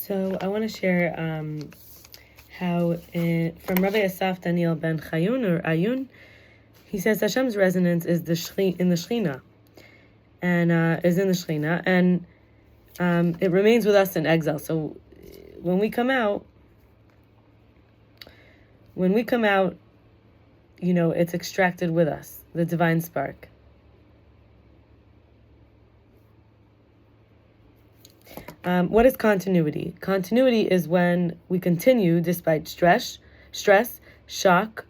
So I want to share how from Rabbi Asaf Daniel ben chayoun or ayoun, he says Hashem's resonance is in the Shechina, and is in the Shechina, and it remains with us in exile. So when we come out, it's extracted with us, the divine spark. What is continuity? Continuity is when we continue despite stress, shock,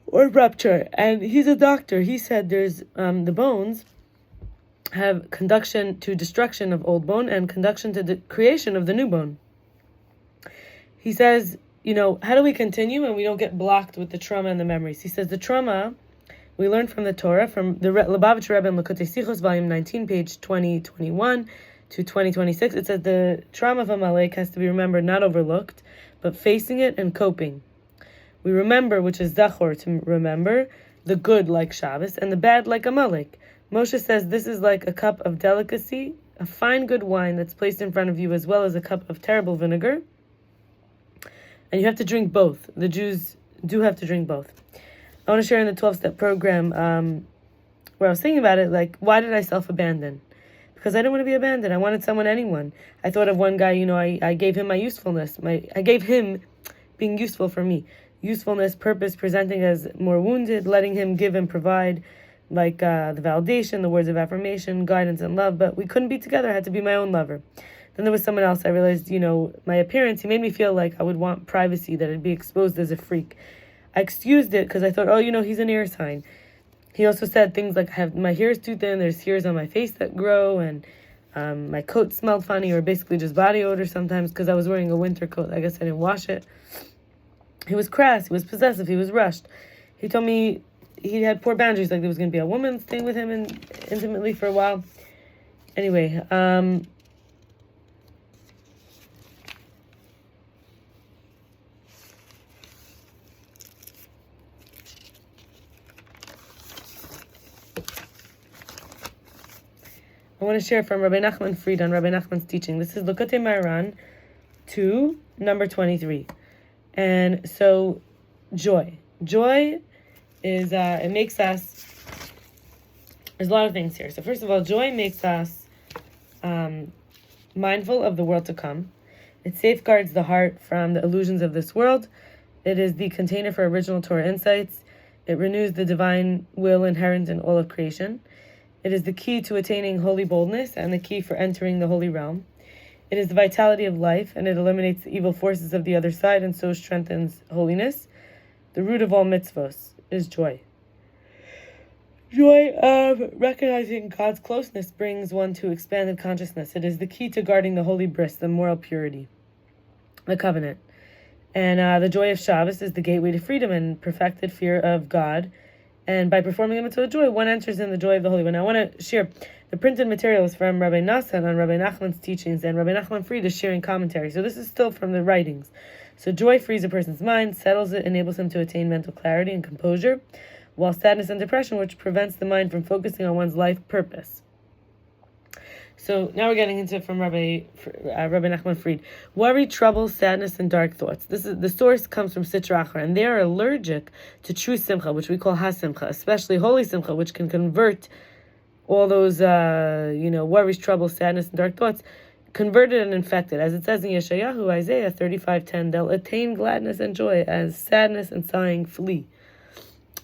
or rupture. And he's a doctor. He said there's the bones have conduction to destruction of old bone and conduction to the creation of the new bone. He says, how do we continue and we don't get blocked with the trauma and the memories? He says the trauma we learn from the Torah, from the Lubavitcher rebbe in likutei sichot, volume 19, page 2021 to 2026. It says the trauma of Amalek has to be remembered, not overlooked, but facing it and coping. We remember, which is zachor, to remember, the good like Shabbos, and the bad like Amalek. Moshe says this is like a cup of delicacy, a fine good wine that's placed in front of you, as well as a cup of terrible vinegar. And you have to drink both. The Jews do have to drink both. I want to share in the 12-step program where I was thinking about it, like, why did I self-abandon? Because I didn't want to be abandoned. I wanted anyone. I thought of one guy, I gave him my usefulness. I gave him being useful for me. Usefulness, purpose, presenting as more wounded, letting him give and provide, like the validation, the words of affirmation, guidance, and love. But we couldn't be together. I had to be my own lover. Then there was someone else. I realized, my appearance, he made me feel like I would want privacy, that I'd be exposed as a freak. I excused it because I thought, he's an air sign. He also said things like, my hair is too thin, there's hairs on my face that grow, and my coat smelled funny, or basically just body odor sometimes because I was wearing a winter coat. I guess I didn't wash it. He was crass, he was possessive, he was rushed. He told me he had poor boundaries, like there was going to be a woman staying with him intimately for a while. Anyway, I want to share from Rabbi Nachman Fried on Rabbi Nachman's teaching. This is likutei maharan 2, number 23. And so, joy. Joy is, it makes us, there's a lot of things here. So first of all, joy makes us mindful of the world to come. It safeguards the heart from the illusions of this world. It is the container for original Torah insights. It renews the divine will inherent in all of creation. It is the key to attaining holy boldness and the key for entering the holy realm. It is the vitality of life, and it eliminates the evil forces of the other side and so strengthens holiness. The root of all mitzvos is joy. Joy of recognizing God's closeness brings one to expanded consciousness. It is the key to guarding the holy bris, the moral purity, the covenant. And the joy of Shabbos is the gateway to freedom and perfected fear of God. And by performing the mitzvah of joy, one enters in the joy of the Holy One. Now, I want to share the printed materials from Reb Noson on Rabbi Nachman's teachings, and Rabbi Menachem Fried is sharing commentary. So this is still from the writings. So joy frees a person's mind, settles it, enables him to attain mental clarity and composure, while sadness and depression, which prevents the mind from focusing on one's life purpose. So now we're getting into it from Rabbi Nachman Fried. Worry, trouble, sadness, and dark thoughts. The source comes from sitra achra, and they are allergic to true simcha, which we call hasimcha, especially holy simcha, which can convert all those, worries, trouble, sadness, and dark thoughts, converted and infected. As it says in Yeshayahu, Isaiah 35:10, they'll attain gladness and joy as sadness and sighing flee.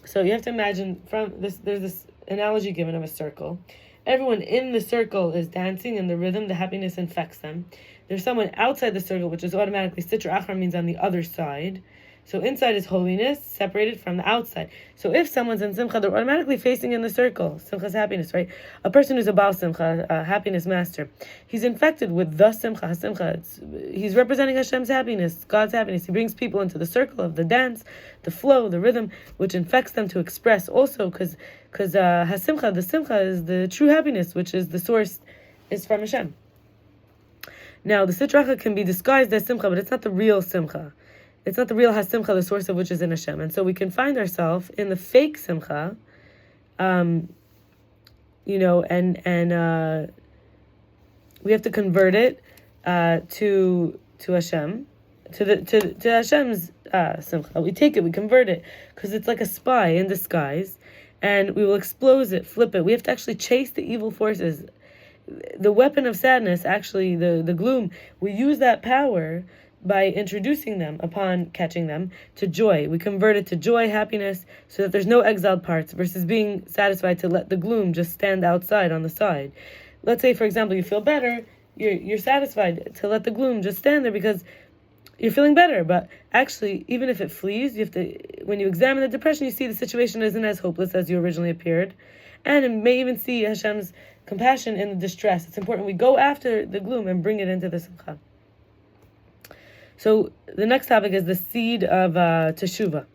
So you have to imagine there's this analogy given of a circle. Everyone in the circle is dancing, and the rhythm, the happiness infects them. There's someone outside the circle, which is automatically sitra achra, means on the other side. So inside is holiness, separated from the outside. So if someone's in simcha, they're automatically facing in the circle. Simcha's happiness, right? A person who's a baal simcha, a happiness master, he's infected with the simcha, simcha. He's representing Hashem's happiness, God's happiness. He brings people into the circle of the dance, the flow, the rhythm, which infects them to express also, because hasimcha, the simcha, is the true happiness, which is the source, is from Hashem. Now, the sitra achra can be disguised as simcha, but it's not the real simcha. It's not the real hasimcha, the source of which is in Hashem. And so we can find ourselves in the fake simcha, and we have to convert it to Hashem, to Hashem's simcha. We take it, we convert it, because it's like a spy in disguise, and we will expose it, flip it. We have to actually chase the evil forces. The weapon of sadness, actually, the gloom, we use that power by introducing them, upon catching them, to joy. We convert it to joy, happiness, so that there's no exiled parts, versus being satisfied to let the gloom just stand outside on the side. Let's say, for example, you feel better, you're satisfied to let the gloom just stand there because you're feeling better. But actually, even if it flees, you have to, when you examine the depression, you see the situation isn't as hopeless as you originally appeared. And it may even see Hashem's compassion in the distress. It's important we go after the gloom and bring it into the simcha. So the next topic is the seed of teshuvah.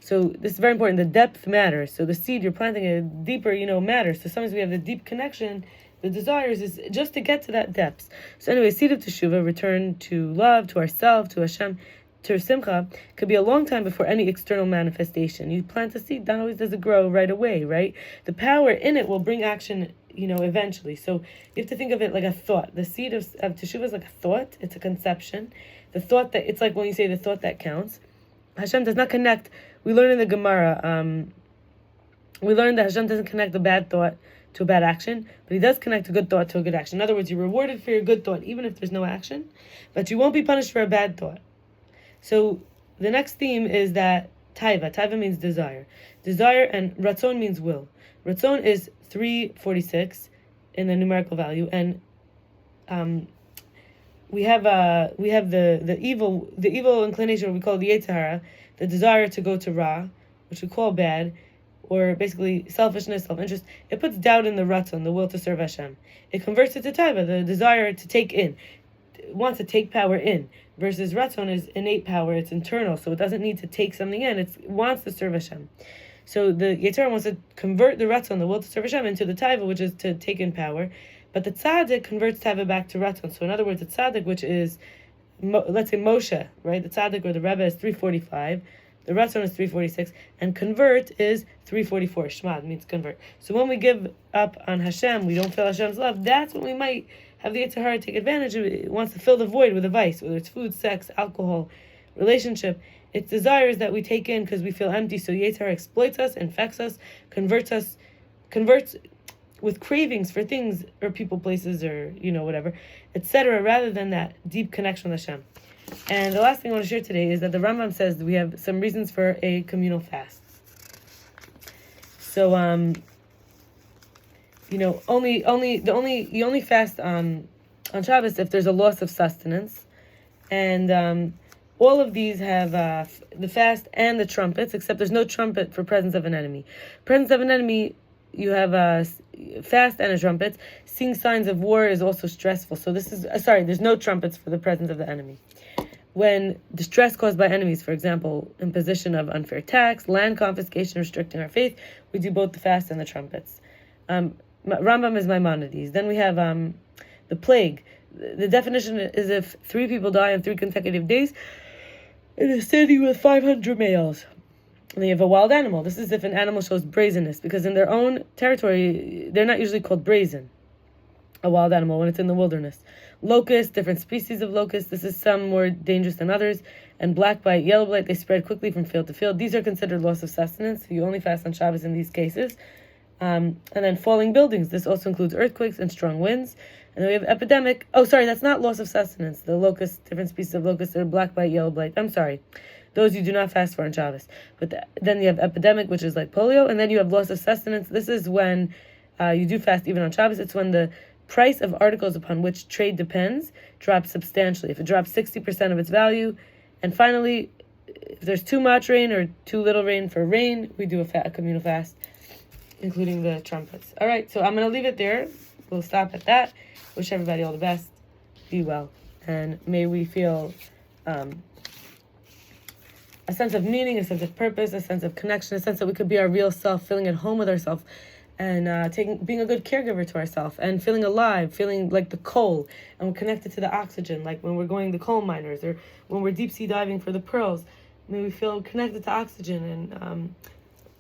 So this is very important. The depth matters. So the seed you're planting, a deeper, matters. So sometimes we have the deep connection. The desires is just to get to that depth. So anyway, seed of teshuvah, return to love, to ourselves, to Hashem, to simcha, could be a long time before any external manifestation. You plant a seed, not always does it grow right away, right? The power in it will bring action, eventually. So you have to think of it like a thought. The seed of teshuvah is like a thought. It's a conception. The thought that, it's like when you say the thought that counts. Hashem does not connect. We learn in the Gemara, we learn that Hashem doesn't connect a bad thought to a bad action, but He does connect a good thought to a good action. In other words, you're rewarded for your good thought, even if there's no action, but you won't be punished for a bad thought. So the next theme is that taiva. Taiva means desire. Desire, and ratzon means will. Ratzon is 346 in the numerical value, and we have the evil inclination, what we call the yetzer, the desire to go to ra, which we call bad, or basically selfishness, self-interest. It puts doubt in the ratzon, the will to serve Hashem. It converts it to taiva, the desire to take in. It wants to take power in, versus ratzon is innate power, it's internal, so it doesn't need to take something in, it wants to serve Hashem. So the yetzer wants to convert the ratzon, the will to serve Hashem, into the taiva, which is to take in power. But the tzaddik converts taiva back to ratzon. So in other words, the tzaddik, which is, let's say Moshe, right? The tzaddik or the rebbe is 345. The ratzon is 346, and convert is 344. Shmad means convert. So when we give up on Hashem, we don't feel Hashem's love. That's when we might have the yetzer hara take advantage of it. It wants to fill the void with a vice, whether it's food, sex, alcohol, relationship. It's desires that we take in because we feel empty. So yetzer hara exploits us, infects us, converts with cravings for things or people, places, or whatever, etc., rather than that deep connection with Hashem. And the last thing I want to share today is that the Rambam says that we have some reasons for a communal fast. So, you only fast on Shabbos if there's a loss of sustenance, and all of these have the fast and the trumpets, except there's no trumpet for presence of an enemy. Presence of an enemy, you have a fast and a trumpet. Seeing signs of war is also stressful. So this is there's no trumpets for the presence of the enemy. When distress caused by enemies, for example, imposition of unfair tax, land confiscation, restricting our faith, we do both the fast and the trumpets. Rambam is Maimonides. Then we have the plague. The definition is if 3 people die on 3 consecutive days in a city with 500 males. And then you have a wild animal. This is if an animal shows brazenness, because in their own territory, they're not usually called brazen. A wild animal when it's in the wilderness. Locust, different species of locust. This is some more dangerous than others. And black blight, yellow blight, they spread quickly from field to field. These are considered loss of sustenance. So you only fast on Shabbos in these cases. And then falling buildings. This also includes earthquakes and strong winds. And then we have epidemic. Oh, sorry, that's not loss of sustenance. The locust, different species of locusts are black blight, yellow blight. I'm sorry. Those you do not fast for on Shabbos. But then you have epidemic, which is like polio. And then you have loss of sustenance. This is when you do fast even on Shabbos. It's when the price of articles upon which trade depends drops substantially. If it drops 60% of its value. And finally, if there's too much rain or too little rain for rain, we do a communal fast, including the trumpets. All right, so I'm going to leave it there. We'll stop at that. Wish everybody all the best. Be well. And may we feel a sense of meaning, a sense of purpose, a sense of connection, a sense that we could be our real self, feeling at home with ourselves, and being a good caregiver to ourselves, and feeling alive, feeling like the coal, and we're connected to the oxygen, like when we're going to coal miners, or when we're deep sea diving for the pearls. May we feel connected to oxygen, and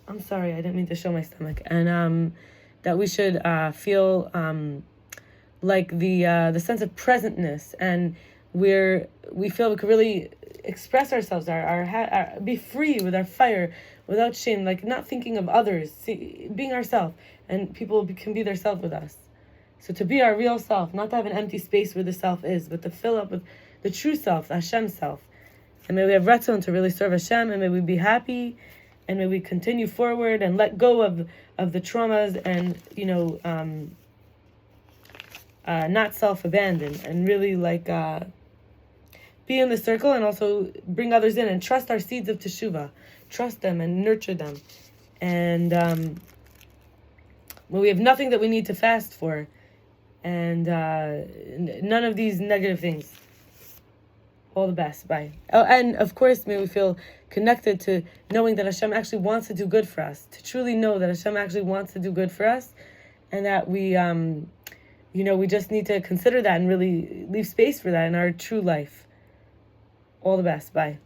I'm sorry, I didn't mean to show my stomach, and that we should feel like the sense of presentness, and we feel we could really express ourselves, be free with our fire, without shame, like not thinking of others, being ourselves, and people can be their self with us. So to be our real self, not to have an empty space where the self is, but to fill up with the true self, Hashem's self. And may we have ratzon to really serve Hashem, and may we be happy, and may we continue forward and let go of the traumas, and not self-abandon, and really be in the circle, and also bring others in, and trust our seeds of teshuvah, trust them and nurture them, and when we have nothing that we need to fast for, and none of these negative things. All the best. Bye. Oh, and of course, may we feel connected to knowing that Hashem actually wants to do good for us, to truly know that Hashem actually wants to do good for us, and that we, we just need to consider that and really leave space for that in our true life. All the best. Bye.